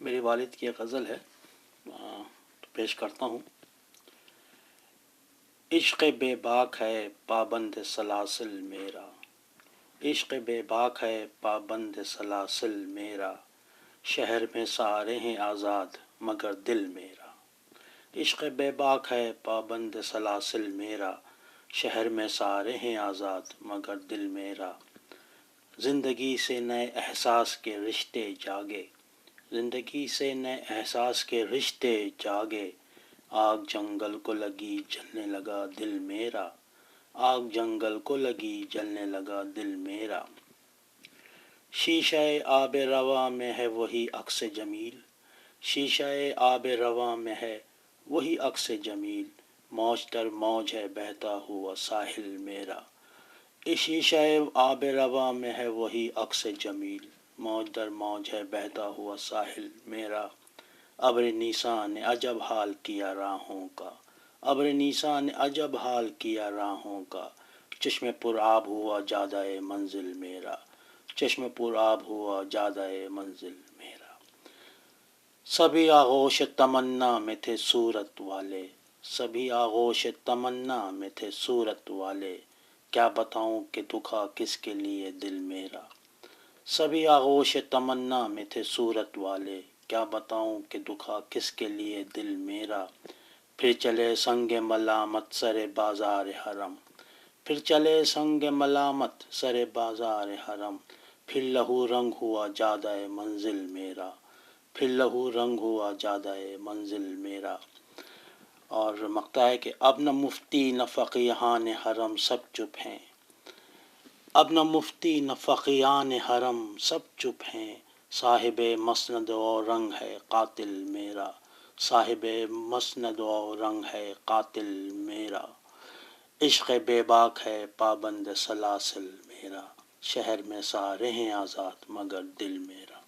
میرے والد کی ایک غزل ہے، تو پیش کرتا ہوں۔ عشق بے باک ہے پابند سلاسل میرا، عشق بے باک ہے پابند سلاسل میرا، شہر میں سارے ہیں آزاد مگر دل میرا۔ عشق بے باک ہے پابند سلاسل میرا، شہر میں سارے ہیں آزاد مگر دل میرا۔ زندگی سے نئے احساس کے رشتے جاگے، زندگی سے نئے احساس کے رشتے جاگے، آگ جنگل کو لگی جلنے لگا دل میرا، آگ جنگل کو لگی جلنے لگا دل میرا۔ شیشہ آب رواں میں ہے وہی عکس جمیل، شیشہ آب رواں میں ہے وہی عکس جمیل، موج در موج ہے بہتا ہوا ساحل میرا۔ اس شیشہ آب رواں میں ہے وہی عکس جمیل، موج در موج ہے بہتا ہوا ساحل میرا۔ ابر نیسان نے عجب حال کیا راہوں کا، ابر نیسان نے عجب حال کیا راہوں کا، چشم پر آب ہوا جادہ منزل میرا، چشم پر آب ہوا جادہ منزل میرا۔ سبھی آغوش تمنا میں تھے صورت والے، سبھی آغوش تمنا میں تھے صورت والے، کیا بتاؤں کہ دکھا کس کے لیے دل میرا۔ سبھی آغوش تمنا میں تھے صورت والے، کیا بتاؤں کہ دکھا کس کے لیے دل میرا۔ پھر چلے سنگ ملامت سر بازار حرم، پھر چلے سنگ ملامت سر بازار حرم، پھر لہو رنگ ہوا جادہ منزل میرا، پھر لہو رنگ ہوا جادہ منزل میرا۔ اور مقطع ہے کہ اب نہ مفتی نہ فقیہان حرم سب چپ ہیں، اب نہ مفتی نہ فقیہان حرم سب چپ ہیں، صاحب مسند و رنگ ہے قاتل میرا، صاحب مسند و رنگ ہے قاتل میرا۔ عشق بے باک ہے پابند سلاسل میرا، شہر میں سارے ہیں آزاد مگر دل میرا۔